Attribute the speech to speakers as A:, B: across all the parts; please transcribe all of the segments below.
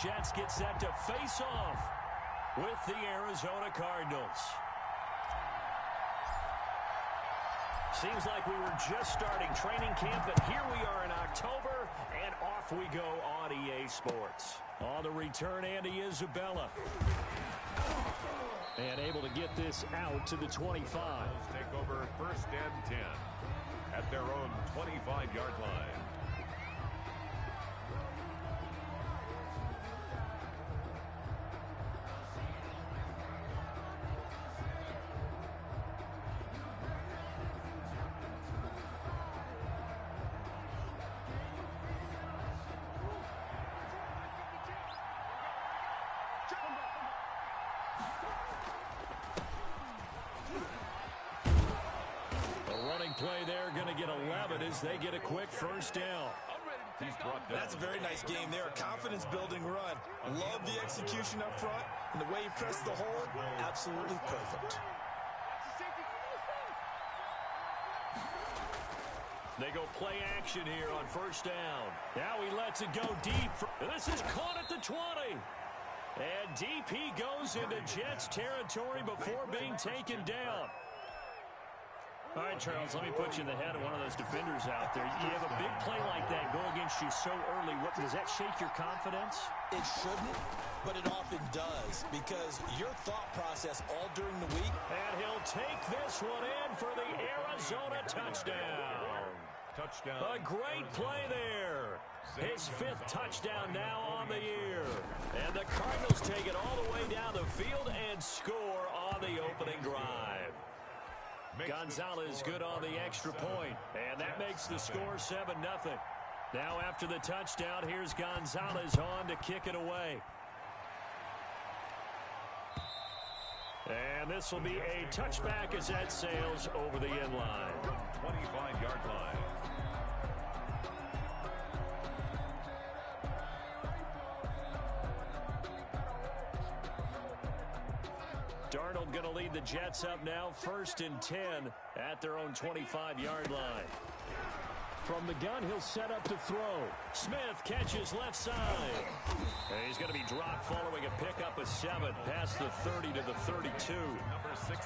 A: Jets get set to face off with the Arizona Cardinals. Seems like we were just starting training camp, but here we are in October, and off we go on EA Sports. On the return, Andy Isabella. And able to get this out to the 25.
B: Take over 1st and 10 at their own 25-yard line.
A: Play there, going to get 11 as they get a quick first down.
C: That's a very nice game there. A confidence-building run. Love the execution up front, and the way he pressed the hole, absolutely perfect.
A: They go play action here on first down. Now he lets it go deep. This is caught at the 20. And deep he goes into Jets territory before being taken down. All right, Charles, let me put you in the head of one of those defenders out there. You have a big play like that go against you so early. Does that shake your confidence?
C: It shouldn't, but it often does, because your thought process all during the week.
A: And he'll take this one in for the Arizona touchdown. A great play there. His 5th touchdown now on the year. And the Cardinals take it all the way down the field and score on the opening drive. Gonzalez good on the extra point, and that makes the score 7-0. Now after the touchdown, here's Gonzalez on to kick it away. And this will be a touchback as that sails over the end line.
B: 25-yard line.
A: Darnold going to lead the Jets up now, 1st and 10 at their own 25-yard line. From the gun, he'll set up to throw. Smith catches left side. And he's going to be dropped following a pickup of 7 past the 30 to the 32.
B: Number 16.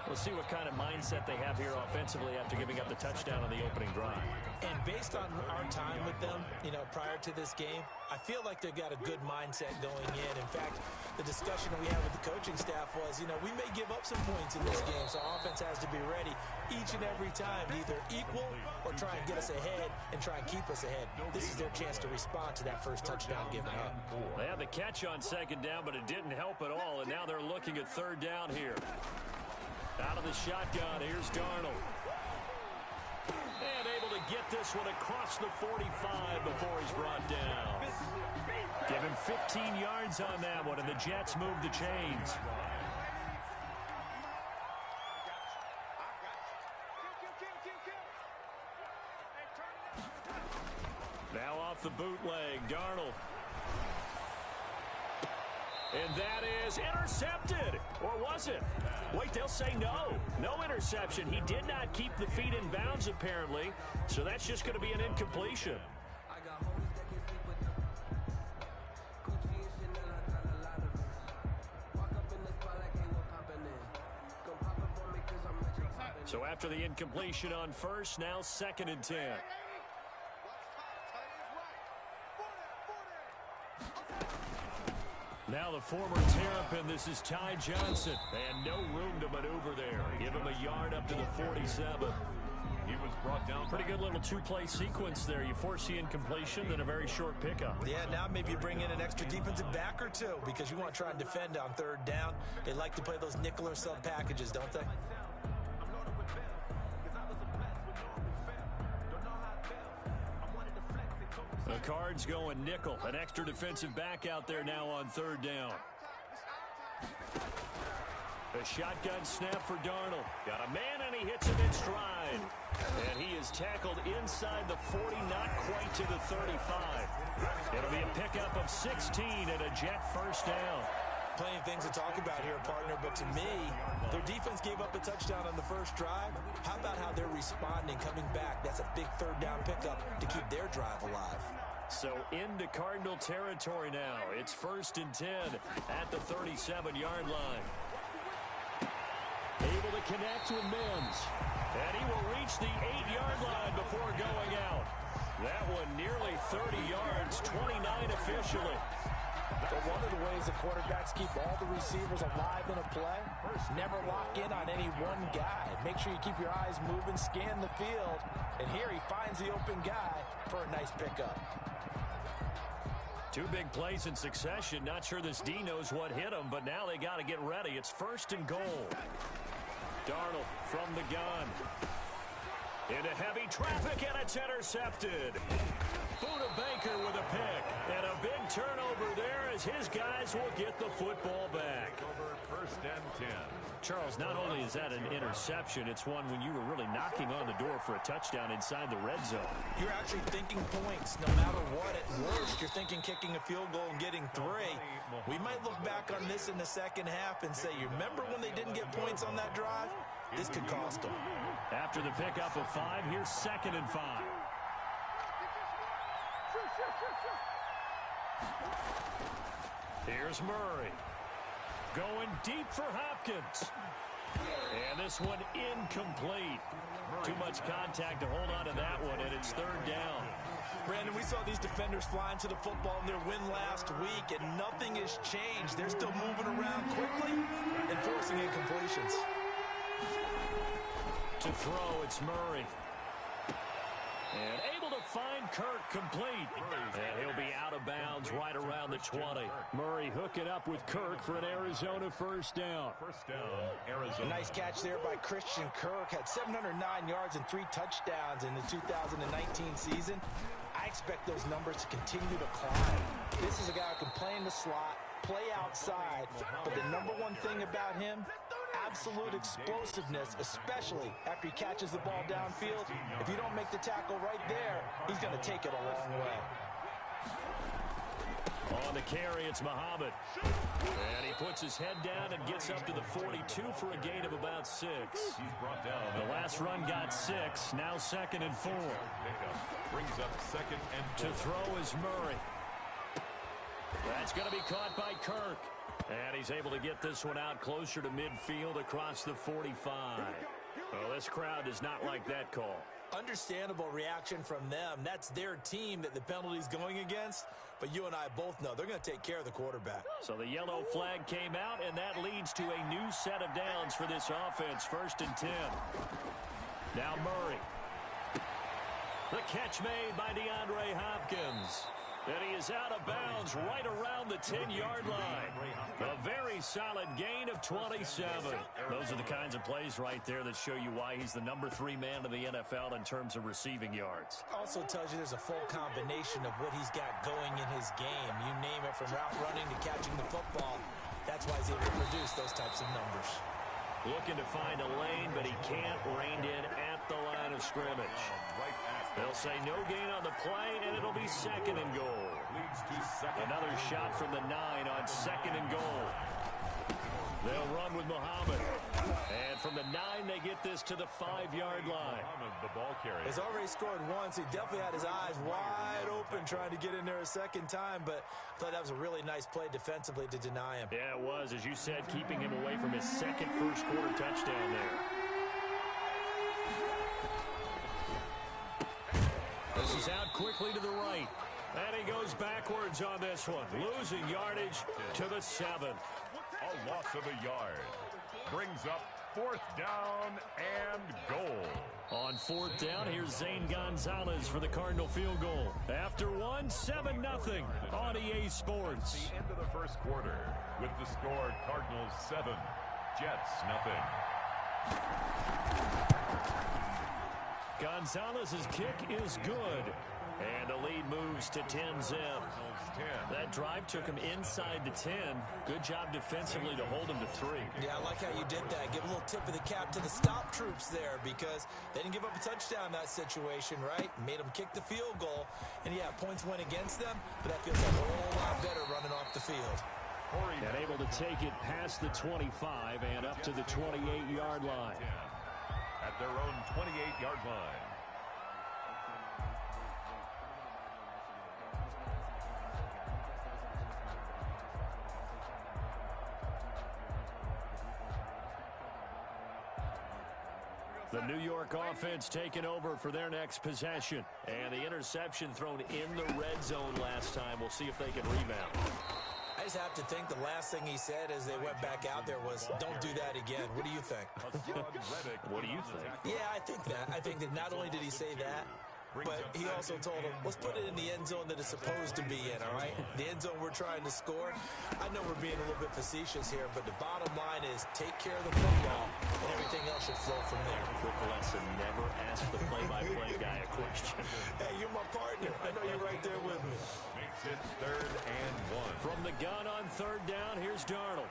A: We'll see what kind of mindset they have here offensively after giving up the touchdown on the opening drive.
C: And based on our time with them, prior to this game, I feel like they've got a good mindset going in. In fact, the discussion we had with the coaching staff was, we may give up some points in this game, so offense has to be ready each and every time to either equal or try and get us ahead and try and keep us ahead. This is their chance to respond to that first touchdown given up.
A: They had the catch on 2nd down, but it didn't help at all, and now they're looking at 3rd down here. Out of the shotgun, here's Darnold. And able to get this one across the 45 before he's brought down. Give him 15 yards on that one, and the Jets move the chains. Now off the bootleg, Darnold. And that is intercepted. Or was it? Wait, they'll say no. No interception. He did not keep the feet in bounds, apparently. So that's just going to be an incompletion. So after the incompletion on 1st, now 2nd and 10. Now the former Terrapin, this is Ty Johnson. And no room to maneuver there. Give him a yard up to the 47.
B: He was brought down.
A: Pretty good little 2-play sequence there. You force the incompletion, then a very short pickup.
C: Yeah, now maybe you bring in an extra defensive back or two because you want to try and defend on 3rd down. They like to play those nickel or sub packages, don't they?
A: The Cards going nickel. An extra defensive back out there now on 3rd down. A shotgun snap for Darnold. Got a man, and he hits him in stride. And he is tackled inside the 40, not quite to the 35. It'll be a pickup of 16 and a Jet first down.
C: Plenty of things to talk about here, partner, but to me, their defense gave up a touchdown on the first drive. How about how they're responding, coming back? That's a big 3rd down pickup to keep their drive alive.
A: So into Cardinal territory now. It's 1st and 10 at the 37-yard line. Able to connect with Mims. And he will reach the 8-yard line before going out. That one nearly 30 yards, 29 officially.
C: But one of the ways the quarterbacks keep all the receivers alive in a play, never lock in on any one guy. Make sure you keep your eyes moving, scan the field, and here he finds the open guy for a nice pickup.
A: 2 big plays in succession. Not sure this D knows what hit him, but now they got to get ready. It's 1st and goal. Darnold from the gun. Into heavy traffic, and it's intercepted. Buda Baker with a pick. And a big turnover there as his guys will get the football back.
B: Over 1st and 10.
A: Charles, not only is that an interception, it's one when you were really knocking on the door for a touchdown inside the red zone.
C: You're actually thinking points no matter what. At worst, you're thinking kicking a field goal and getting 3. We might look back on this in the second half and say, you remember when they didn't get points on that drive? This could cost them.
A: After the pickup of 5, here's 2nd and 5. Here's Murray. Going deep for Hopkins. And this one incomplete. Too much contact to hold on to that one, and it's 3rd down.
C: Brandon, we saw these defenders flying to the football in their win last week, and nothing has changed. They're still moving around quickly and forcing incompletions.
A: To throw, it's Murray. And able to find Kirk complete. And he'll be out of bounds right around the 20. Murray hooking up with Kirk for an Arizona 1st down.
B: 1st down, Arizona.
C: A nice catch there by Christian Kirk. Had 709 yards and 3 touchdowns in the 2019 season. I expect those numbers to continue to climb. This is a guy who can play in the slot, play outside, but the #1 thing about him, absolute explosiveness, especially after he catches the ball downfield. If you don't make the tackle right there, he's going to take it a long way.
A: On the carry, it's Muhammad. And he puts his head down and gets up to the 42 for a gain of about 6.
B: He's brought down.
A: The last run got 6, now 2nd and 4.
B: Pickup brings up 2nd and 4.
A: To throw is Murray. That's going to be caught by Kirk. And he's able to get this one out closer to midfield across the 45. Well, this crowd does not like that call.
C: Understandable reaction from them. That's their team that the penalty's going against. But you and I both know they're going to take care of the quarterback.
A: So the yellow flag came out, and that leads to a new set of downs for this offense. 1st and 10. Now Murray. The catch made by DeAndre Hopkins. And he is out of bounds right around the 10-yard line. A very solid gain of 27. Those are the kinds of plays right there that show you why he's the #3 man in the NFL in terms of receiving yards.
C: Also tells you there's a full combination of what he's got going in his game. You name it, from route running to catching the football. That's why he's able to produce those types of numbers.
A: Looking to find a lane, but he can't. Reined in at the line of scrimmage. They'll say no gain on the play, and it'll be 2nd and goal.
B: Leads to 2nd.
A: Another shot from the 9 on 2nd and goal. They'll run with Muhammad. And from the 9, they get this to the 5-yard line.
B: The ball carrier.
C: He's already scored once. He definitely had his eyes wide open trying to get in there a second time, but I thought that was a really nice play defensively to deny him.
A: Yeah, it was, as you said, keeping him away from his 2nd first-quarter touchdown there. This is out quickly to the right. And he goes backwards on this one, losing yardage to the 7.
B: A loss of a yard. Brings up 4th down and goal.
A: On 4th down, here's Zane Gonzalez for the Cardinal field goal. After one, 7-0 on EA Sports.
B: The end of the 1st quarter with the score Cardinals 7, Jets 0.
A: Gonzalez's kick is good. And the lead moves to 10-0. That drive took him inside the 10. Good job defensively to hold him to 3.
C: Yeah, I like how you did that. Give a little tip of the cap to the stop troops there, because they didn't give up a touchdown in that situation, right? Made them kick the field goal. And yeah, points went against them, but that feels a whole lot better running off the field.
A: And able to take it past the 25 and up to the 28-yard line.
B: At their own 28-yard line.
A: The New York offense taking over for their next possession. And the interception thrown in the red zone last time. We'll see if they can rebound.
C: I just have to think the last thing he said as they went back out there was, don't do that again. What do you think?
A: What do you think?
C: Yeah, I think that. I think that not only did he say that, but he also told him, let's put it in the end zone that it's supposed to be in, all right? The end zone we're trying to score. I know we're being a little bit facetious here, but the bottom line is take care of the football, and everything else should flow from there.
A: Quick lesson, never ask the play-by-play guy a question.
C: Hey, you're my partner. I know you're right there with me.
B: Makes it 3rd and 1.
A: From the gun on 3rd down, here's Darnold.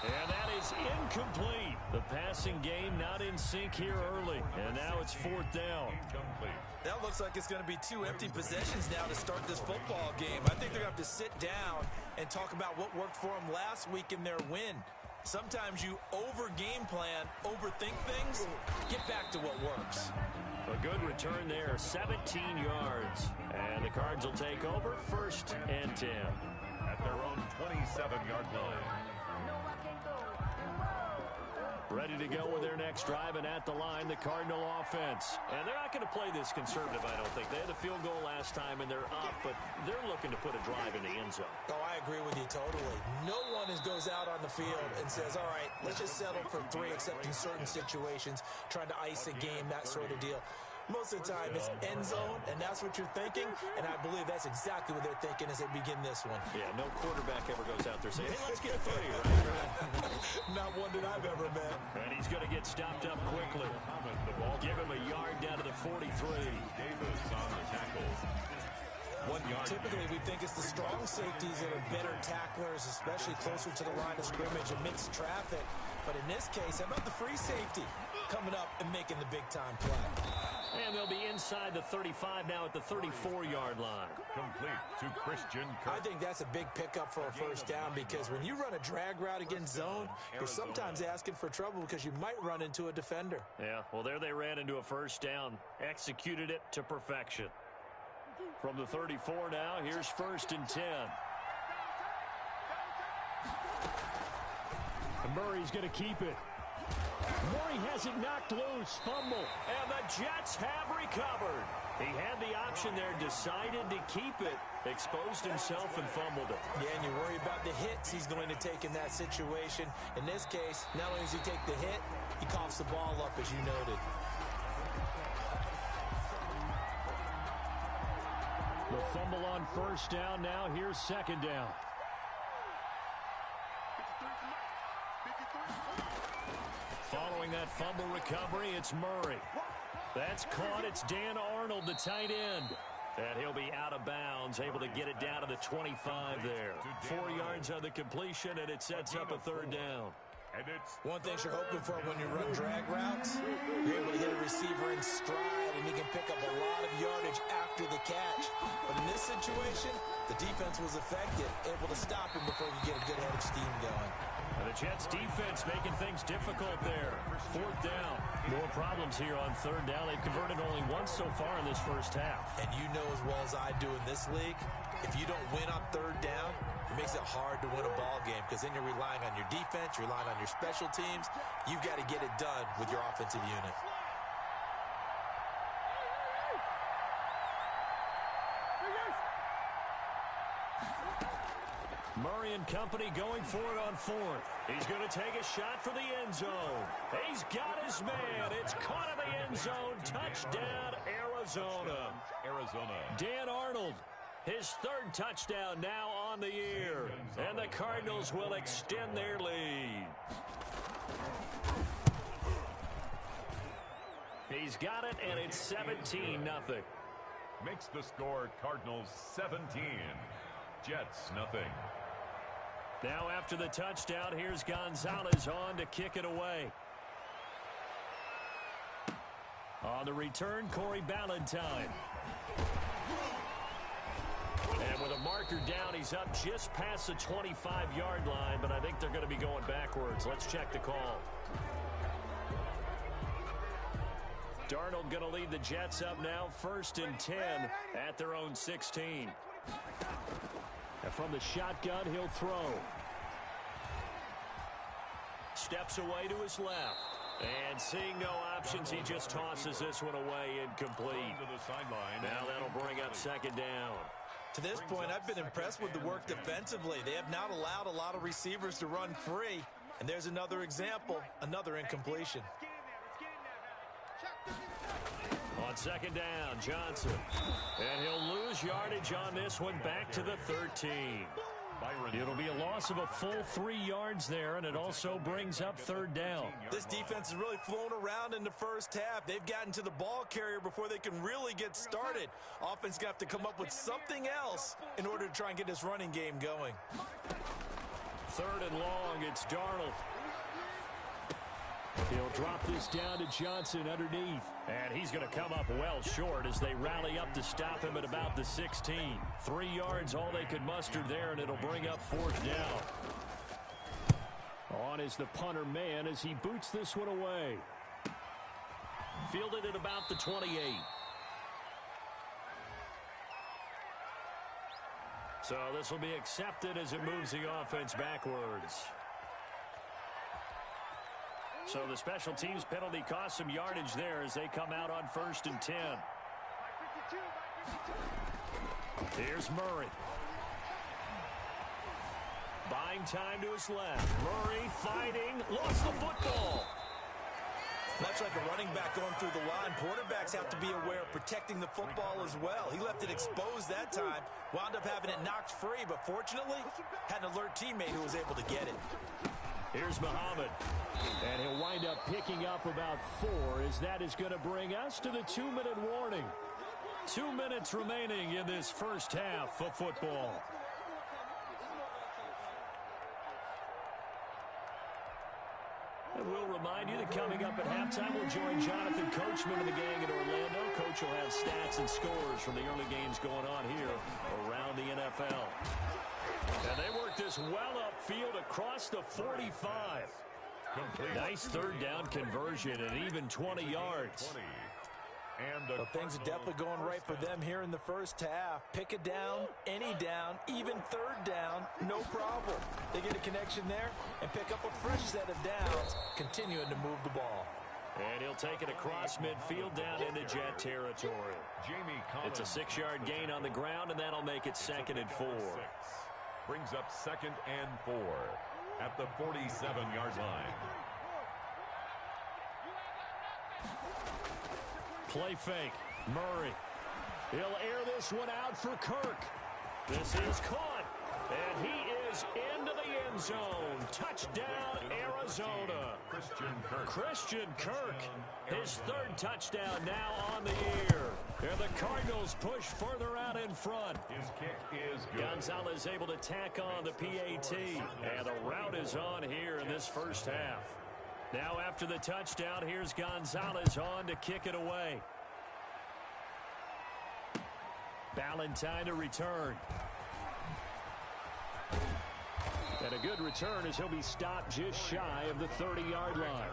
A: And that is incomplete. The passing game not in sync here early. And now it's 4th down.
B: Incomplete.
C: That looks like it's going to be 2 empty possessions now to start this football game. I think they're going to have to sit down and talk about what worked for them last week in their win. Sometimes you over-game plan, overthink things, get back to what works.
A: A good return there, 17 yards. And the Cards will take over 1st and 10.
B: At their own 27-yard line.
A: Ready to go with their next drive, and at the line, the Cardinal offense. And they're not going to play this conservative, I don't think. They had a field goal last time, and they're up, but they're looking to put a drive in the end zone.
C: Oh, I agree with you totally. No one goes out on the field and says, all right, let's just settle for 3, except in certain situations, trying to ice a game, that sort of deal. Most of the time, it's end zone, and that's what you're thinking, and I believe that's exactly what they're thinking as they begin this one.
A: Yeah, no quarterback ever goes out there saying, hey, let's get 3, right?
C: Not one that I've ever met.
A: And he's going to get stopped up quickly. Give him a yard down to the 43.
B: Davis on the tackle. 1 yard.
C: Typically, we think it's the strong safeties that are better tacklers, especially closer to the line of scrimmage amidst traffic. But in this case, how about the free safety coming up and making the big-time play?
A: And they'll be inside the 35 now at the 34-yard line.
B: Complete to Christian Kirk.
C: I think that's a big pickup for a 1st down because when you run a drag route against zone, you're sometimes asking for trouble because you might run into a defender.
A: Yeah, well, there they ran into a 1st down. Executed it to perfection. From the 34 now, here's 1st and 10. And Murray's going to keep it. Murray has it knocked loose. Fumble. And the Jets have recovered. He had the option there, decided to keep it, exposed himself and fumbled it.
C: Yeah, and you worry about the hits he's going to take in that situation. In this case, not only does he take the hit, he coughs the ball up, as you noted.
A: The fumble on 1st down. Now here's 2nd down. Following that fumble recovery, it's Murray. That's caught. It's Dan Arnold, the tight end. And he'll be out of bounds, able to get it down to the 25 there. 4 yards on the completion, and it sets up a 3rd down.
C: One thing you're hoping for when you run drag routes, you're able to hit a receiver in stride, and he can pick up a lot of yardage after the catch. But in this situation, the defense was effective, able to stop him before he could get a good head of steam going.
A: And the Jets defense making things difficult there. 4th down. More problems here on 3rd down. They've converted only once so far in this 1st half.
C: And you know as well as I do in this league, if you don't win on 3rd down, it makes it hard to win a ball game because then you're relying on your defense, you're relying on your special teams. You've got to get it done with your offensive unit.
A: Murray and company going for it on 4th. He's going to take a shot for the end zone. He's got his man. It's caught in the end zone. Touchdown, Arizona. Dan Arnold, his 3rd touchdown now on the year. And the Cardinals will extend their lead. He's got it, and it's 17-0.
B: Makes the score Cardinals 17. Jets nothing.
A: Now after the touchdown, here's Gonzalez on to kick it away. On the return, Corey Ballantyne. And with a marker down, he's up just past the 25-yard line, but I think they're going to be going backwards. Let's check the call. Darnold going to lead the Jets up now, 1st and 10 at their own 16. And from the shotgun, he'll throw. Steps away to his left. And seeing no options, he just tosses this one away incomplete. Now that'll bring up second down.
C: To this point, I've been impressed with the work defensively. They have not allowed a lot of receivers to run free. And there's another example, another incompletion.
A: On second down, Johnson. And he'll lose yardage on this one back to the 13. It'll be a loss of a full 3 yards there, and it also brings up third down.
C: This defense has really flown around in the first half. They've gotten to the ball carrier before they can really get started. Offense going to have to come up with something else in order to try and get this running game going.
A: Third and long, it's Darnold. He'll drop this down to Johnson underneath. And he's going to come up well short as they rally up to stop him at about the 16. 3 yards, all they could muster there, and it'll bring up fourth down. On is the punter man as he boots this one away. Fielded at about the 28. So this will be accepted as it moves the offense backwards. So the special teams penalty cost some yardage there as they come out on 1st and 10. Here's Murray. Buying time to his left. Murray fighting. Lost the football.
C: Much like a running back going through the line, quarterbacks have to be aware of protecting the football as well. He left it exposed that time. Wound up having it knocked free, but fortunately had an alert teammate who was able to get it.
A: Here's Muhammad. And he'll wind up picking up about 4 as that is going to bring us to the 2-minute warning. 2 minutes remaining in this first half of football. And we'll remind you that coming up at halftime, we'll join Jonathan Coachman and the gang in Orlando. Coach will have stats and scores from the early games going on here around the NFL. And they work this well upfield across the 45. Nice third down conversion and even 20 yards.
C: Well, things are definitely going right for them here in the first half. Pick a down, any down, even third down, no problem. They get a connection there and pick up a fresh set of downs, continuing to move the ball.
A: And he'll take it across midfield down into Jet territory. It's a 6-yard gain on the ground, and that'll make it 2nd and 4.
B: Brings up 2nd and 4 at the 47-yard line.
A: Play fake. Murray. He'll air this one out for Kirk. This is caught. And he is into the end zone. Touchdown, Arizona. Christian Kirk. His 3rd touchdown now on the year. And the Cardinals push further out in front.
B: His kick is good.
A: Gonzalez able to tack on the PAT. And the route is on here in this first half. Now after the touchdown, here's Gonzalez on to kick it away. Ballantyne to return. And a good return as he'll be stopped just shy of the 30-yard line.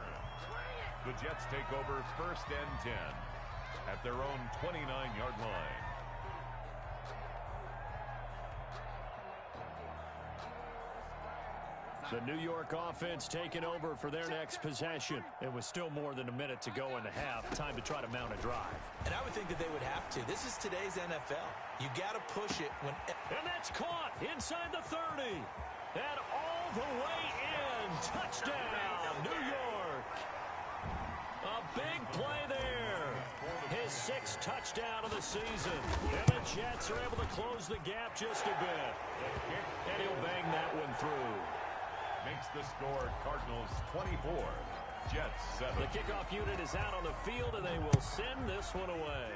B: The Jets take over 1st and 10 at their own 29-yard line.
A: The New York offense taking over for their next possession. And with still more than a minute to go in the half, time to try to mount a drive.
C: And I would think that they would have to. This is today's NFL. You got to push it when...
A: And that's caught inside the 30. And all the way in. Touchdown, New York. A big play there. His 6th touchdown of the season. And the Jets are able to close the gap just a bit. And he'll bang that one through.
B: Makes the score Cardinals 24, Jets 7.
A: The kickoff unit is out on the field, and they will send this one away.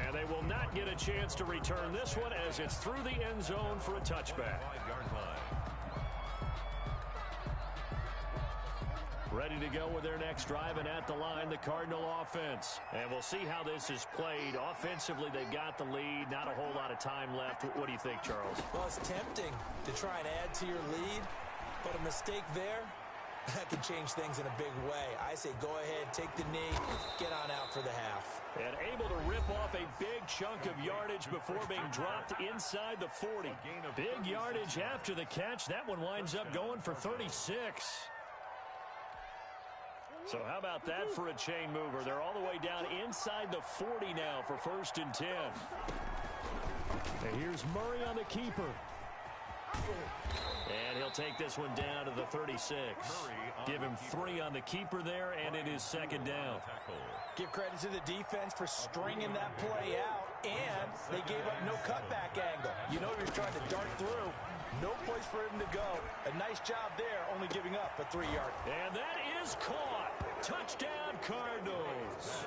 A: And they will not get a chance to return this one as it's through the end zone for a touchback.
B: 5-yard line.
A: Ready to go with their next drive, and at the line, the Cardinal offense. And we'll see how this is played. Offensively, they've got the lead. Not a whole lot of time left. What do you think, Charles?
C: Well, it's tempting to try and add to your lead, but a mistake there That can change things in a big way. I say go ahead, take the knee, get on out for the half.
A: And able to rip off a big chunk of yardage before being dropped inside the 40. Big yardage after the catch. That one winds up going for 36. So how about that for a chain mover? They're all the way down inside the 40 now for 1st and 10. And here's Murray on the keeper. And he'll take this one down to the 36. Give him 3 on the keeper there, and it is 2nd down.
C: Give credit to the defense for stringing that play out, and they gave up no cutback angle. You know he was trying to dart through. No place for him to go. A nice job there, only giving up a 3-yard.
A: And that is caught. Touchdown, Cardinals.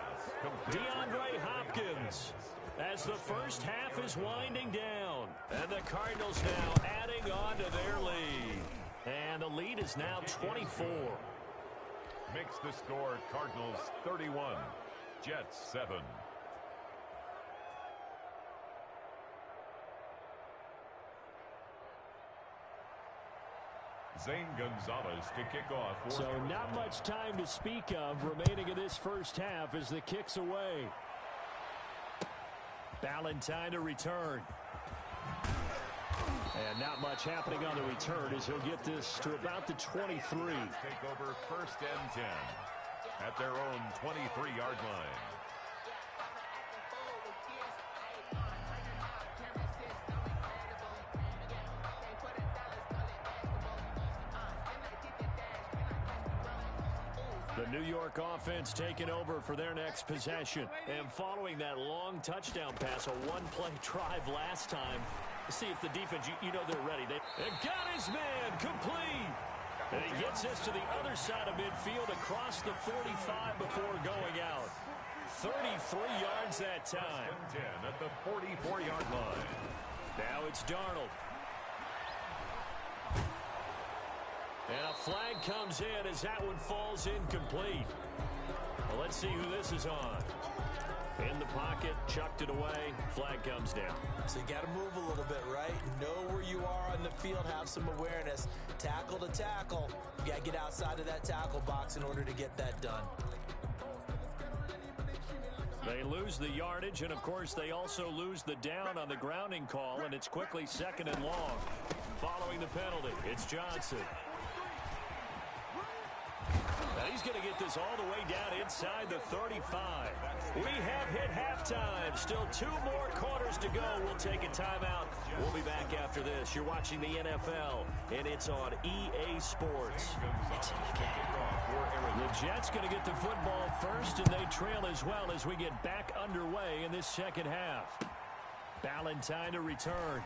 A: DeAndre Hopkins. As the first half is winding down. And the Cardinals now adding on to their lead. And the lead is now 24.
B: Makes the score Cardinals 31, Jets 7. Zane Gonzalez to kick off.
A: So not much time to speak of remaining in this first half as the kick's away. Ballantyne to return. And not much happening on the return as he'll get this to about the 23.
B: Take over 1st and 10 at their own 23-yard line.
A: The New York offense taking over for their next possession. And following that long touchdown pass, a one-play drive last time. See if the defense, you know they're ready. They got his man complete. And he gets this to the other side of midfield across the 45 before going out. 33 yards that time.
B: 10 at the 44-yard line.
A: Now it's Darnold. And a flag comes in as that one falls incomplete. Well, let's see who this is on. In the pocket, chucked it away, flag comes down.
C: So you got to move a little bit, right? Know where you are on the field, have some awareness. Tackle to tackle. You got to get outside of that tackle box in order to get that done.
A: They lose the yardage, and of course they also lose the down on the grounding call, and it's quickly 2nd and long. Following the penalty, it's Johnson. Now he's going to get this all the way down inside the 35. We have hit halftime. Still 2 more quarters to go. We'll take a timeout. We'll be back after this. You're watching the NFL, and it's on EA Sports. It's in the game. The Jets going to get the football first, and they trail as well as we get back underway in this second half. Ballantyne to return.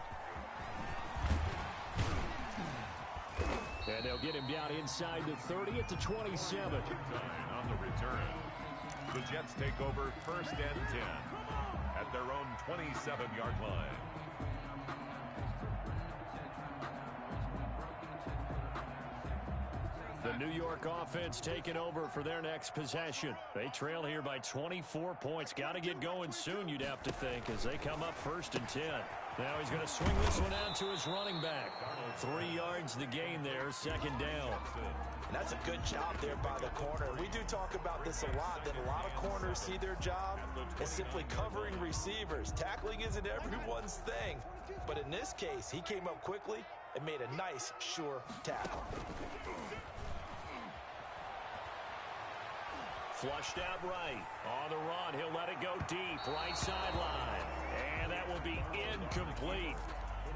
A: And they'll get him down inside the 30 at the 27.
B: On the return. The Jets take over 1st and 10 at their own 27-yard line.
A: The New York offense taking over for their next possession. They trail here by 24 points. Got to get going soon, you'd have to think, as they come up 1st and 10. Now he's going to swing this one out to his running back. 3 yards the gain there, 2nd down.
C: And that's a good job there by the corner. We do talk about this a lot, that a lot of corners see their job as simply covering receivers. Tackling isn't everyone's thing. But in this case, he came up quickly and made a nice, sure tackle.
A: Flushed out right. On the run, he'll let it go deep. Right sideline. And that will be incomplete.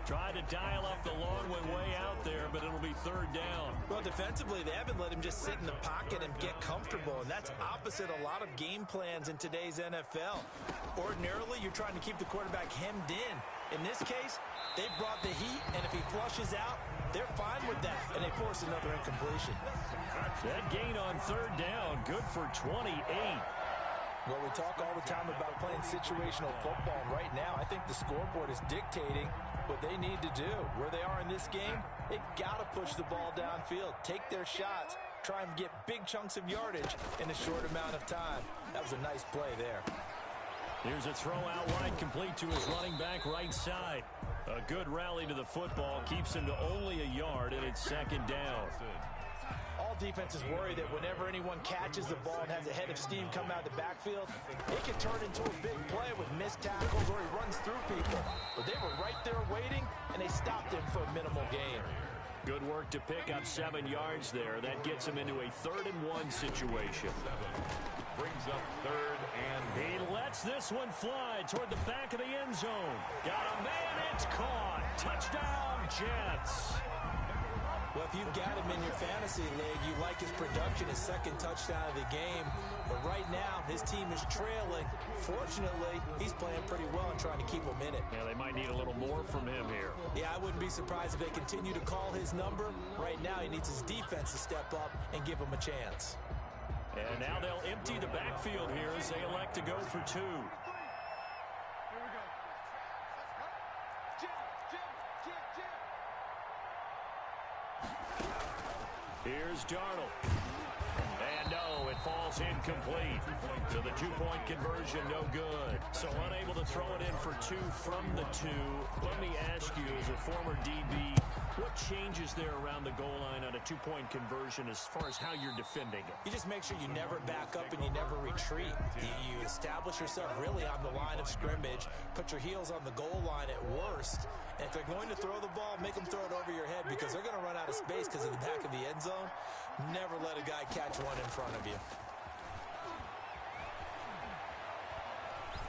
A: Tried to dial up the long one way out there, but it'll be 3rd down.
C: Well, defensively, they haven't let him just sit in the pocket and get comfortable, and that's opposite a lot of game plans in today's NFL. Ordinarily, you're trying to keep the quarterback hemmed in. In this case, they brought the heat, and if he flushes out, they're fine with that, and they force another incompletion.
A: That gain on 3rd down, good for 28.
C: Well, we talk all the time about playing situational football, and right now I think the scoreboard is dictating what they need to do. Where they are in this game, they got to push the ball downfield, take their shots, try and get big chunks of yardage in a short amount of time. That was a nice play there.
A: Here's a throw out wide, complete to his running back right side. A good rally to the football, keeps him to only a yard, and it's 2nd down.
C: All defenses worry that whenever anyone catches the ball and has a head of steam come out of the backfield, it can turn into a big play with missed tackles or he runs through people. But they were right there waiting, and they stopped him for a minimal gain.
A: Good work to pick up 7 yards there. That gets him into a 3rd-and-1 situation.
B: Brings up 3rd and...
A: He lets this one fly toward the back of the end zone. Got a man, it's caught. Touchdown, Jets.
C: Well, if you've got him in your fantasy league, you like his production, his 2nd touchdown of the game. But right now, his team is trailing. Fortunately, he's playing pretty well and trying to keep them in it.
A: Yeah, they might need a little more from him here.
C: Yeah, I wouldn't be surprised if they continue to call his number. Right now, he needs his defense to step up and give him a chance.
A: And now they'll empty the backfield here as they elect to go for 2. Here's Darnold. And no, it falls incomplete. So the 2-point conversion, no good. So unable to throw it in for 2 from the 2. Let me ask you, as a former DB, what changes there around the goal line on a 2-point conversion as far as how you're defending it?
C: You just make sure you never back up and you never retreat. You establish yourself really on the line of scrimmage, put your heels on the goal line at worst, and if they're going to throw the ball, make them throw it over your head because they're going to run out of space because of the back of the end zone. Never let a guy catch one in front of you.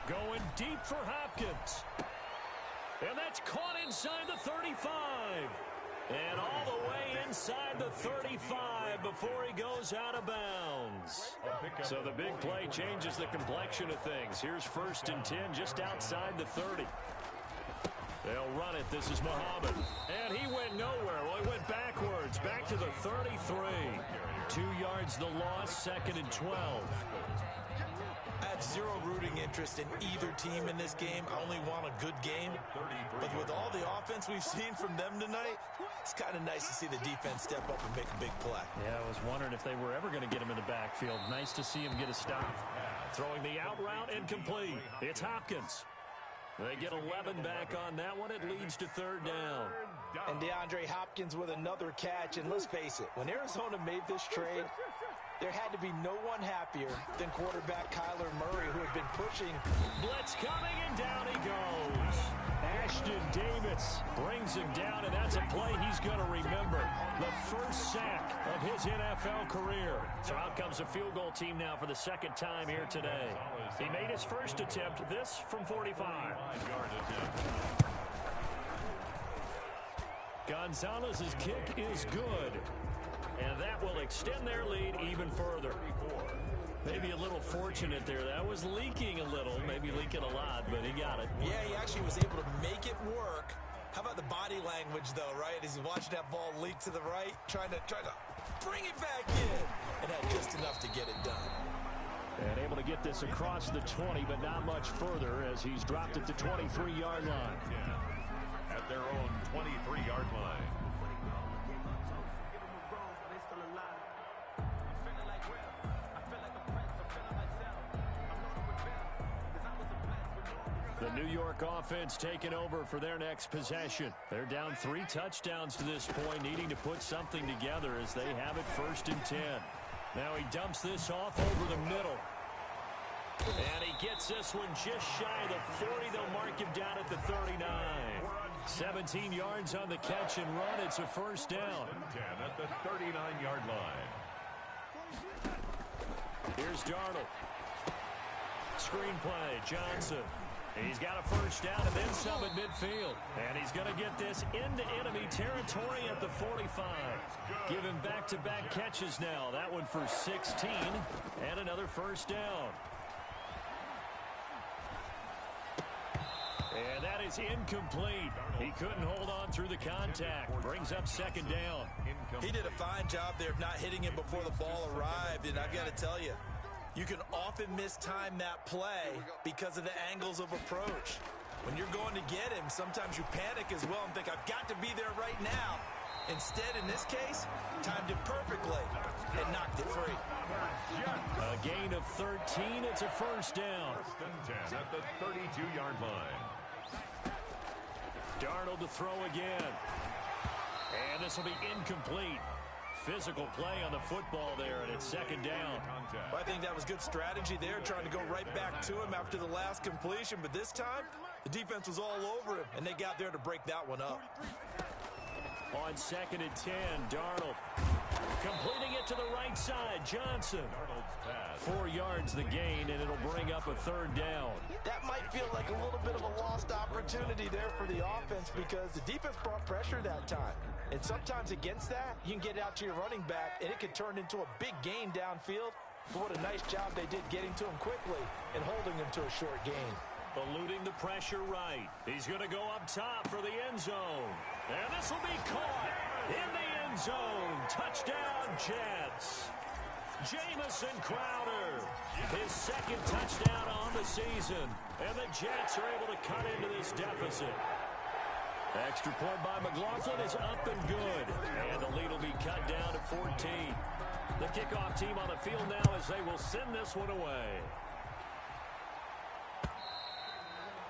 A: Going deep for Hopkins. And that's caught inside the 35. And all the way inside the 35 before he goes out of bounds. So the big play changes the complexion of things. Here's 1st and 10 just outside the 30. They'll run it. This is Muhammad. And he went nowhere. Well, he went backwards. Back to the 33. 2 yards the loss, 2nd and 12.
C: I have zero rooting interest in either team in this game. I only want a good game. But with all the offense we've seen from them tonight, it's kind of nice to see the defense step up and make a big play.
A: Yeah, I was wondering if they were ever going to get him in the backfield. Nice to see him get a stop. Throwing the out route incomplete. It's Hopkins. They get 11 back on that one. It leads to 3rd down.
C: And DeAndre Hopkins with another catch. And let's face it, when Arizona made this trade, there had to be no one happier than quarterback Kyler Murray, who had been pushing.
A: Blitz coming, and down he goes. Ashton Davis brings him down, and that's a play he's going to remember. The first sack of his NFL career. So out comes a field goal team now for the 2nd time here today. He made his first attempt, this from 45. Gonzalez's kick is good. And that will extend their lead even further. Maybe a little fortunate there. That was leaking a little, maybe leaking a lot, but he got it.
C: Yeah, he actually was able to make it work. How about the body language, though, right? As he's watching that ball leak to the right, trying to bring it back in, and had just enough to get it done.
A: And able to get this across the 20, but not much further as he's dropped at the 23-yard line.
B: At their own 23-yard line.
A: The New York offense taking over for their next possession. They're down 3 touchdowns to this point, needing to put something together as they have it 1st and 10. Now he dumps this off over the middle. And he gets this one just shy of the 40. They'll mark him down at the 39. 17 yards on the catch and run. It's a 1st down.
B: 10 at the 39-yard line.
A: Here's Darnold. Screen play, Johnson. He's got a 1st down and then some at midfield. And he's going to get this into enemy territory at the 45. Give him back-to-back catches now. That one for 16 and another 1st down. And that is incomplete. He couldn't hold on through the contact. Brings up 2nd down.
C: He did a fine job there of not hitting him before the ball arrived. And I've got to tell you, you can often mistime that play because of the angles of approach. When you're going to get him, sometimes you panic as well and think, I've got to be there right now. Instead, in this case, timed it perfectly and knocked it free.
A: A gain of 13. It's a 1st down.
B: 1st and 10 at the 32-yard line.
A: Darnold to throw again. And this will be incomplete. physical play on the football there, and it's second down.
C: Well, I think that was good strategy there, trying to go right back to him after the last completion. But this time, the defense was all over him, and they got there to break that one up.
A: On 2nd and 10, Darnold completing it to the right side. Johnson. 4 yards the gain, and it'll bring up a 3rd down.
C: That might feel like a little bit of a lost opportunity there for the offense because the defense brought pressure that time. And sometimes against that, you can get out to your running back, and it can turn into a big gain downfield. But what a nice job they did getting to him quickly and holding him to a short gain.
A: Eluding the pressure right. He's going to go up top for the end zone. And this will be caught in the end zone. Touchdown, Jets. Jamison Crowder, his 2nd touchdown on the season. And the Jets are able to cut into this deficit. Extra point by McLaughlin is up and good. And the lead will be cut down to 14. The kickoff team on the field now as they will send this one away.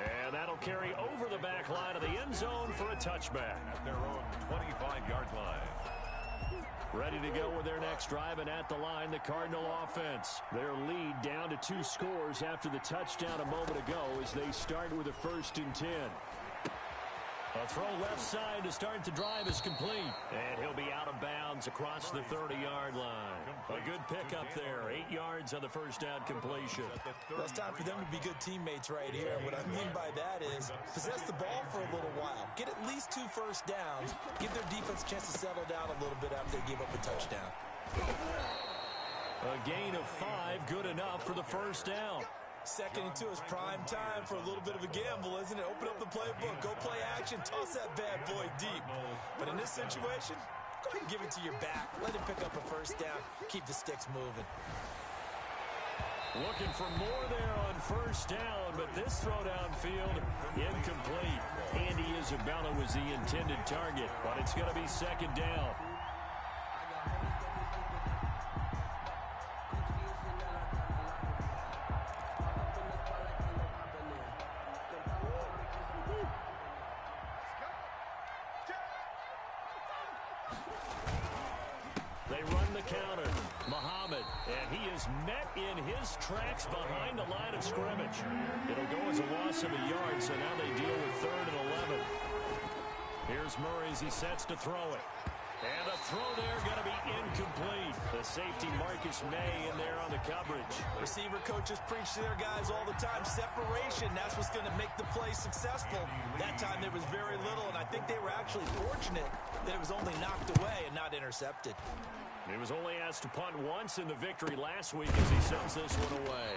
A: And that'll carry over the back line of the end zone for a touchback.
B: At their own 25-yard line.
A: Ready to go with their next drive, and at the line, the Cardinal offense. Their lead down to 2 scores after the touchdown a moment ago as they start with a 1st and 10. A throw left side to start the drive is complete. And he'll be out of bounds across the 30-yard line. A good pickup there. 8 yards on the first down completion.
C: Well, it's time for them to be good teammates right here. And what I mean by that is possess the ball for a little while. Get at least 2 first downs. Give their defense a chance to settle down a little bit after they give up a touchdown.
A: A gain of 5, good enough for the first down.
C: 2nd and 2 is prime time for a little bit of a gamble, isn't it? Open up the playbook, go play action, toss that bad boy deep. But in this situation, go ahead and give it to your back. Let him pick up a first down. Keep the sticks moving.
A: Looking for more there on first down, but this throw downfield incomplete. Andy Isabella was the intended target, but it's going to be 2nd down. They run the counter. Muhammad, and he is met in his tracks behind the line of scrimmage. It'll go as a loss of a yard, so now they deal with 3rd and 11. Here's Murray as he sets to throw it. And a throw there going to be incomplete. The safety Marcus May in there on the coverage.
C: Receiver coaches preach to their guys all the time. Separation, that's what's going to make the play successful. That time there was very little, and I think they were actually fortunate that it was only knocked away and not intercepted.
A: He was only asked to punt once in the victory last week as he sends this one away.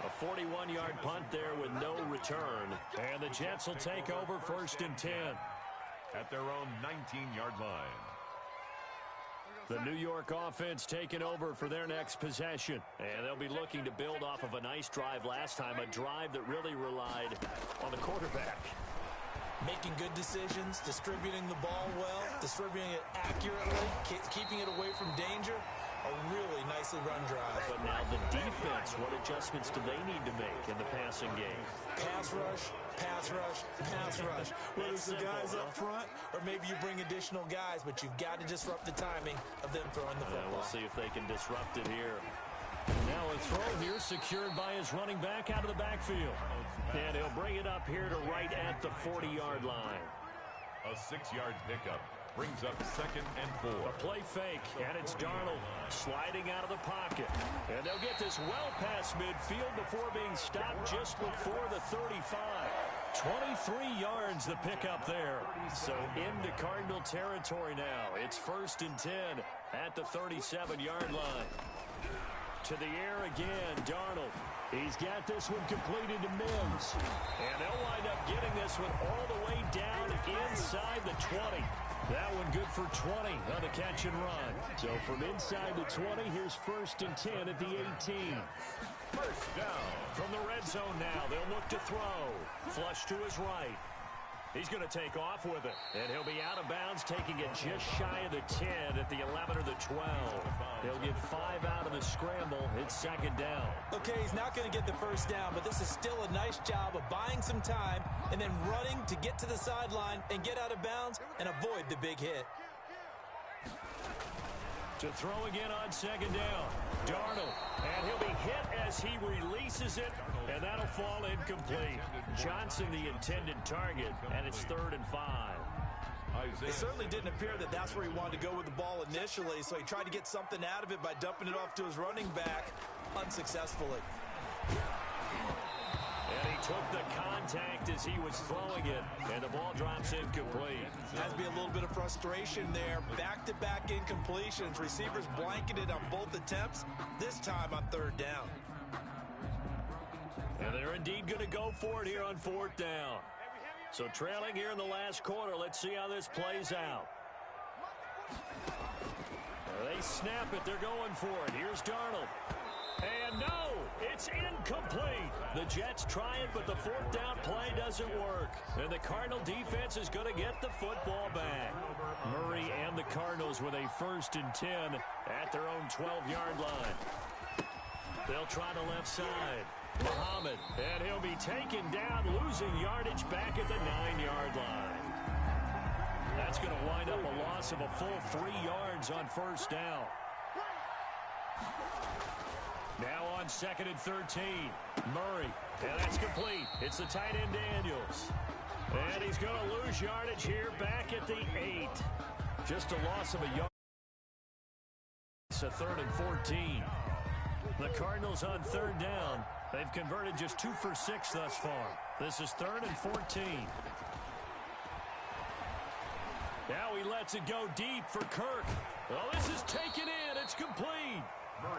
A: A 41-yard punt there with no return. And the Jets will take over 1st and 10.
B: At their own 19-yard line.
A: The New York offense taking over for their next possession. And they'll be looking to build off of a nice drive last time, a drive that really relied on the quarterback.
C: Making good decisions, distributing the ball well, distributing it accurately, keeping it away from danger. A really nicely run drive.
A: But now the defense, what adjustments do they need to make in the passing game?
C: Pass rush, pass rush, pass rush. Whether it's the guys up front or maybe you bring additional guys, but you've got to disrupt the timing of them throwing the football.
A: We'll see if they can disrupt it here. Now a throw here secured by his running back out of the backfield. And he'll bring it up here to right at the 40-yard line.
B: A 6-yard pickup brings up 2nd and 4.
A: A play fake, and it's Darnold sliding out of the pocket. And they'll get this well past midfield before being stopped just before the 35. 23 yards the pickup there. So into Cardinal territory now. It's 1st and 10 at the 37-yard line. To the air again, Darnold. He's got this one completed to Mims. And they'll wind up getting this one all the way down inside the 20. That one good for 20 on the catch and run. So from inside the 20, here's 1st and 10 at the 18.
B: First down.
A: From the red zone now, they'll look to throw. Flush to his right. He's going to take off with it. And he'll be out of bounds, taking it just shy of the 10 at the 11 or the 12. He'll get 5 out of the scramble. It's 2nd down.
C: Okay, he's not going to get the first down, but this is still a nice job of buying some time and then running to get to the sideline and get out of bounds and avoid the big hit.
A: To throw again on second down. Darnold. And he'll be hit as he releases it. And that'll fall incomplete. Johnson the intended target. And it's 3rd and 5.
C: It certainly didn't appear that that's where he wanted to go with the ball initially. So he tried to get something out of it by dumping it off to his running back unsuccessfully.
A: And he took the contact as he was throwing it, and the ball drops incomplete.
C: Has to be a little bit of frustration there. Back-to-back incompletions. Receivers blanketed on both attempts, this time on 3rd down.
A: And they're indeed going to go for it here on 4th down. So trailing here in the last quarter, let's see how this plays out. They snap it. They're going for it. Here's Darnold. And no, it's incomplete. The Jets try it, but the 4th down play doesn't work. And the Cardinal defense is going to get the football back. Murray and the Cardinals with a 1st and 10 at their own 12-yard line. They'll try the left side. Muhammad, and he'll be taken down, losing yardage back at the 9-yard line. That's going to wind up a loss of a full 3 yards on 1st down. Now on 2nd and 13. Murray, and that's complete. It's the tight end Daniels. And he's going to lose yardage here back at the 8. Just a loss of a yard. It's a 3rd and 14. The Cardinals on 3rd down. They've converted just 2 for 6 thus far. This is 3rd and 14. Now he lets it go deep for Kirk. Well, this is taken in. It's complete.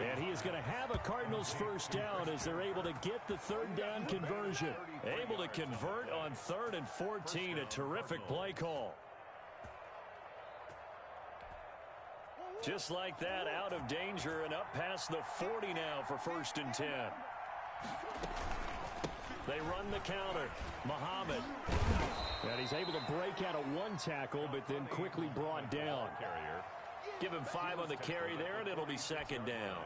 A: And he is going to have a Cardinals 1st down as they're able to get the 3rd down conversion. Able to convert on 3rd and 14. A terrific play call. Just like that, out of danger and up past the 40 now for 1st and 10. They run the counter. Muhammad. And he's able to break out of 1 tackle, but then quickly brought down. Give him 5 on the carry there, and it'll be 2nd down.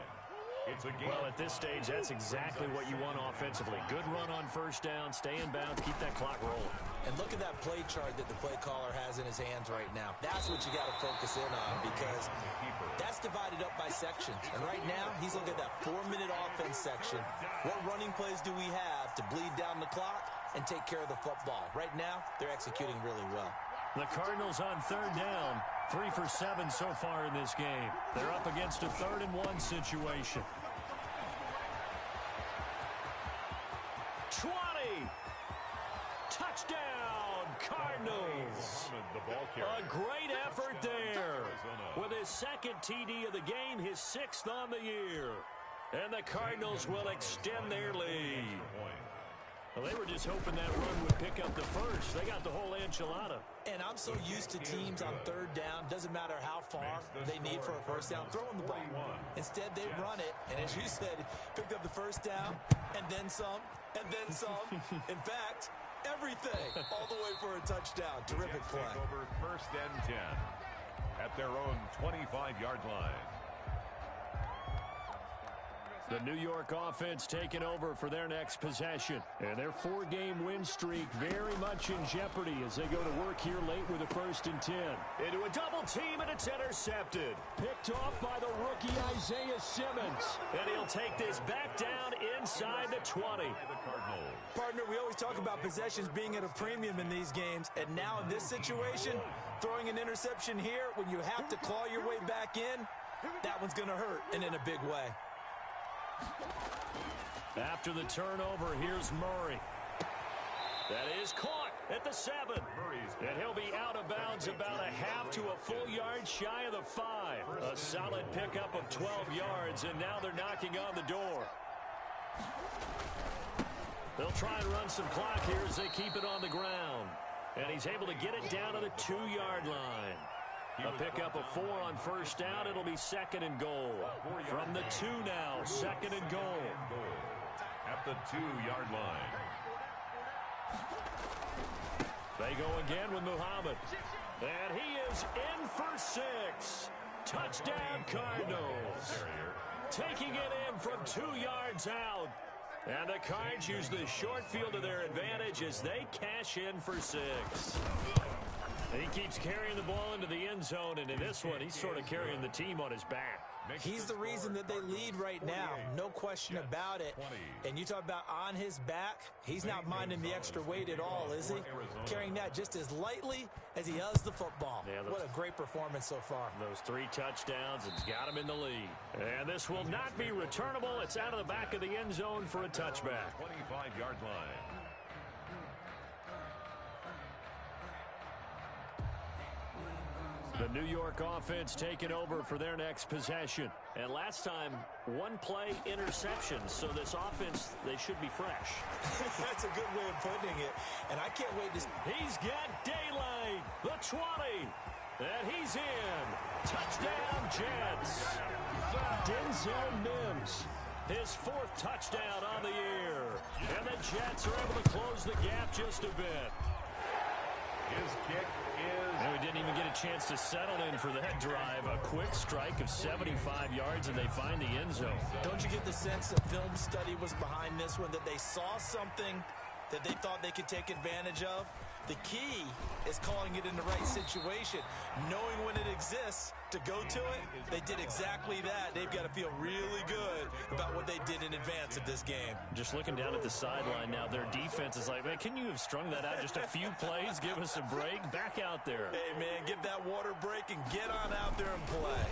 A: Well, at this stage, that's exactly what you want offensively. Good run on 1st down, stay in bounds, keep that clock rolling.
C: And look at that play chart that the play caller has in his hands right now. That's what you got to focus in on, because that's divided up by sections. And right now, he's looking at that 4-minute offense section. What running plays do we have to bleed down the clock and take care of the football? Right now, they're executing really well.
A: The Cardinals on 3rd down, 3 for 7 so far in this game. They're up against a 3rd and 1 situation. 20. Touchdown, Cardinals. A great effort there. With his 2nd TD of the game, his 6th on the year. And the Cardinals will extend their lead. Well, they were just hoping that run would pick up the first. They got the whole enchilada.
C: And I'm so used to teams on 3rd down, doesn't matter how far they need for a 1st down, throwing the ball. Instead, they run it, and as you said, picked up the 1st down, and then some, and then some. In fact, everything, all the way for a touchdown. Terrific play.
B: Over 1st and 10 at their own 25-yard line.
A: The New York offense taking over for their next possession. And their 4-game win streak very much in jeopardy as they go to work here late with a 1st and 10. Into a double team, and it's intercepted. Picked off by the rookie Isaiah Simmons. And he'll take this back down inside the 20.
C: Partner, we always talk about possessions being at a premium in these games. And now in this situation, throwing an interception here when you have to claw your way back in, that one's going to hurt, and in a big way.
A: After the turnover, here's Murray. That is caught at the 7. And he'll be out of bounds about a half to a full yard shy of the 5. A solid pickup of 12 yards, and now they're knocking on the door. They'll try and run some clock here as they keep it on the ground. And he's able to get it down to the 2-yard line. A pickup of 4 on 1st down. It'll be 2nd and goal. From the 2 now, 2nd and goal.
B: At the 2-yard line.
A: They go again with Muhammad. And he is in for 6. Touchdown, Cardinals. Taking it in from 2 yards out. And the Cards use the short field to their advantage as they cash in for 6. He keeps carrying the ball into the end zone, and in this one, he's sort of carrying the team on his back.
C: He's the reason that they lead right now, no question about it. And you talk about on his back, he's not minding the extra weight at all, is he? Carrying that just as lightly as he does the football. Yeah, what a great performance so far.
A: Those 3 touchdowns, it's got him in the lead. And this will not be returnable. It's out of the back of the end zone for a touchback.
B: 25-yard line.
A: The New York offense taking over for their next possession. And last time, 1 play interception. So this offense, they should be fresh.
C: That's a good way of putting it. And I can't wait to...
A: He's got daylight. The 20. And he's in. Touchdown, Jets. Denzel Mims. His 4th touchdown on the year. And the Jets are able to close the gap just a bit.
B: His kick is...
A: And we didn't even get a chance to settle in for that drive. A quick strike of 75 yards, and they find the end zone.
C: Don't you get the sense that film study was behind this one, that they saw something that they thought they could take advantage of? The key is calling it in the right situation, knowing when it exists to go to it. They did exactly that. They've got to feel really good about what they did in advance of this game.
A: Just looking down at the sideline now, their defense is like, man, can you have strung that out just a few plays? Give us a break. Back out there.
C: Hey, man, give that water break and get on out there and play.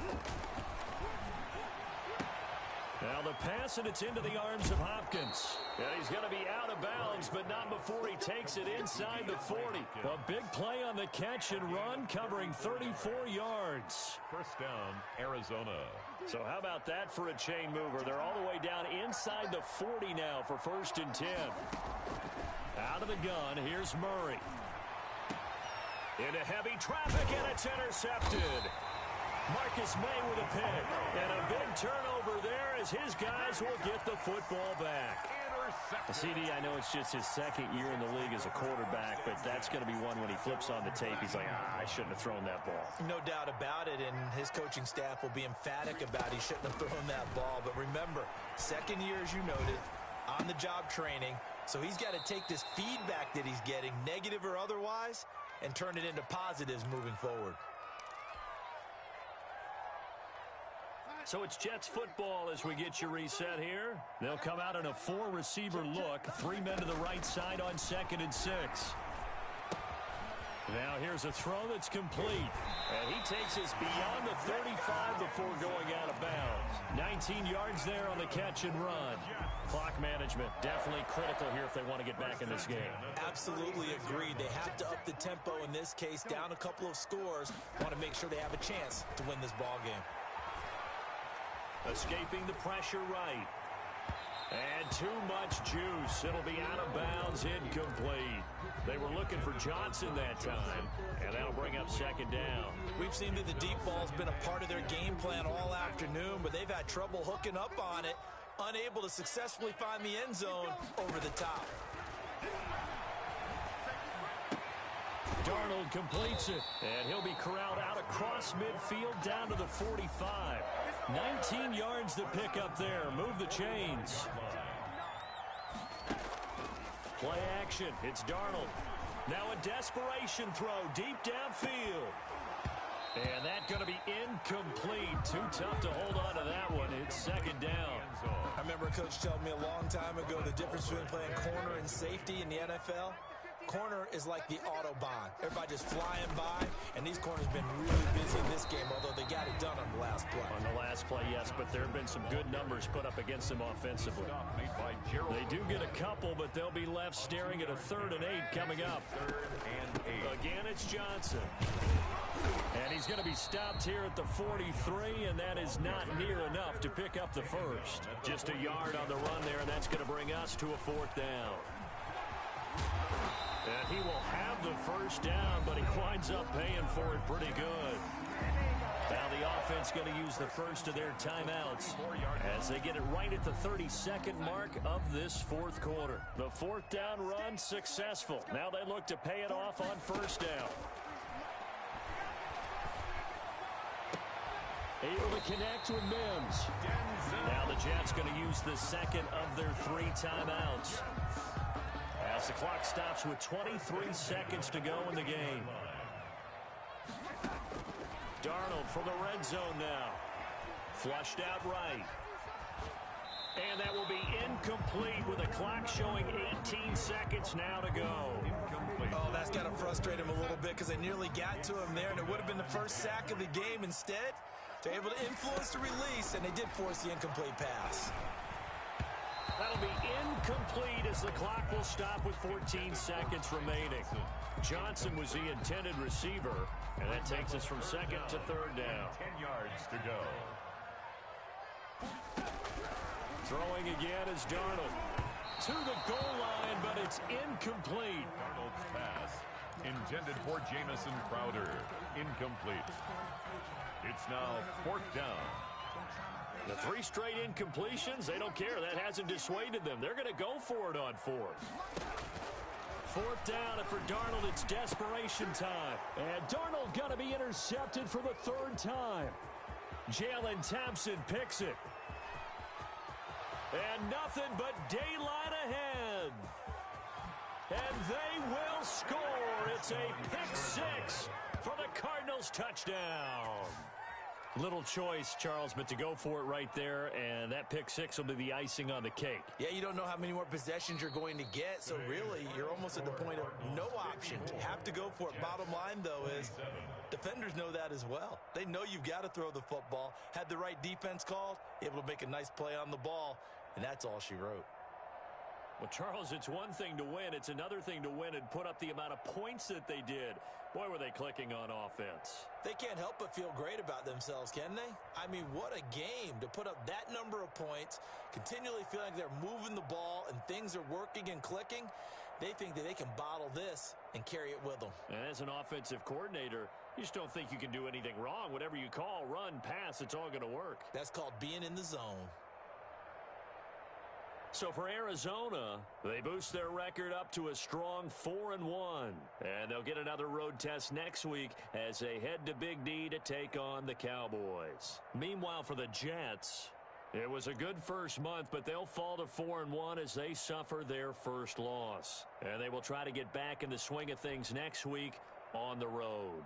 A: Now the pass, and it's into the arms of Hopkins. And he's going to be out of bounds, but not before he takes it inside the 40. A big play on the catch and run, covering 34 yards.
B: First down, Arizona.
A: So how about that for a chain mover? They're all the way down inside the 40 now for 1st and 10. Out of the gun, here's Murray. Into heavy traffic, and it's intercepted. Marcus May with a pick, and a big turnover there as his guys will get the football back. CD, I know it's just his 2nd year in the league as a quarterback, but that's going to be one when he flips on the tape. He's like, I shouldn't have thrown that ball.
C: No doubt about it, and his coaching staff will be emphatic about he shouldn't have thrown that ball. But remember, 2nd year, as you noted, on-the-job training, so he's got to take this feedback that he's getting, negative or otherwise, and turn it into positives moving forward.
A: So it's Jets football as we get you reset here. They'll come out in a 4-receiver look. 3 men to the right side on 2nd and 6. Now here's a throw that's complete. And he takes us beyond the 35 before going out of bounds. 19 yards there on the catch and run. Clock management definitely critical here if they want to get back in this game.
C: Absolutely agreed. They have to up the tempo in this case, down a couple of scores. Want to make sure they have a chance to win this ball game.
A: Escaping the pressure right. And too much juice. It'll be out of bounds, incomplete. They were looking for Johnson that time, and that'll bring up 2nd down.
C: We've seen that the deep ball's been a part of their game plan all afternoon, but they've had trouble hooking up on it, unable to successfully find the end zone over the top.
A: Darnold completes it, and he'll be corralled out across midfield down to the 45. 19 yards to pick up there. Move the chains. Play action. It's Darnold. Now a desperation throw deep downfield. And that's going to be incomplete. Too tough to hold on to that one. It's 2nd down.
C: I remember a coach telling me a long time ago the difference between playing corner and safety in the NFL. Corner is like the Autobahn. Everybody just flying by, and these corners have been really busy in this game, although they got it done on the last play.
A: On the last play, yes, but there have been some good numbers put up against them offensively. They do get a couple, but they'll be left staring at a 3rd and 8 coming up.
B: 3rd and 8.
A: Again, it's Johnson. And he's going to be stopped here at the 43, and that is not near enough to pick up the first. Just a yard on the run there, and that's going to bring us to a 4th down. And he will have the first down, but he winds up paying for it pretty good. Now the offense going to use the first of their timeouts as they get it right at the 32nd mark of this 4th quarter. The 4th down run successful. Now they look to pay it off on 1st down. Able to connect with Mims. Now the Jets going to use the 2nd of their 3 timeouts. As the clock stops with 23 seconds to go in the game. Darnold from the red zone now. Flushed out right. And that will be incomplete with the clock showing 18 seconds now to go.
B: Incomplete.
C: Oh, that's got to frustrate him a little bit because they nearly got to him there, and it would have been the first sack of the game. Instead, they're able to influence the release, and they did force the incomplete pass.
A: That'll be incomplete as the clock will stop with 14 seconds remaining. Johnson was the intended receiver, and that takes us from second to third down.
B: 10 yards to go.
A: Throwing again is Darnold. To the goal line, but it's incomplete.
B: Darnold's pass intended for Jamison Crowder. Incomplete. It's now 4th down.
A: The 3 straight incompletions, they don't care. That hasn't dissuaded them. They're going to go for it on 4th. 4th down, and for Darnold, it's desperation time. And Darnold going to be intercepted for the 3rd time. Jalen Thompson picks it. And nothing but daylight ahead. And they will score. It's a pick 6 for the Cardinals touchdown. Little choice, Charles, but to go for it right there, and that pick 6 will be the icing on the cake.
C: Yeah, you don't know how many more possessions you're going to get, so really you're almost at the point of no option. You have to go for it. Bottom line, though, is defenders know that as well. They know you've got to throw the football. Had the right defense called, able to make a nice play on the ball, and that's all she wrote.
A: Well, Charles, it's one thing to win. It's another thing to win and put up the amount of points that they did. Boy, were they clicking on offense.
C: They can't help but feel great about themselves, can they? I mean, what a game to put up that number of points, continually feel like they're moving the ball and things are working and clicking. They think that they can bottle this and carry it with them.
A: And as an offensive coordinator, you just don't think you can do anything wrong. Whatever you call, run, pass, it's all going to work.
C: That's called being in the zone.
A: So for Arizona, they boost their record up to a strong 4-1. And they'll get another road test next week as they head to Big D to take on the Cowboys. Meanwhile, for the Jets, it was a good first month, but they'll fall to 4-1 as they suffer their first loss. And they will try to get back in the swing of things next week on the road.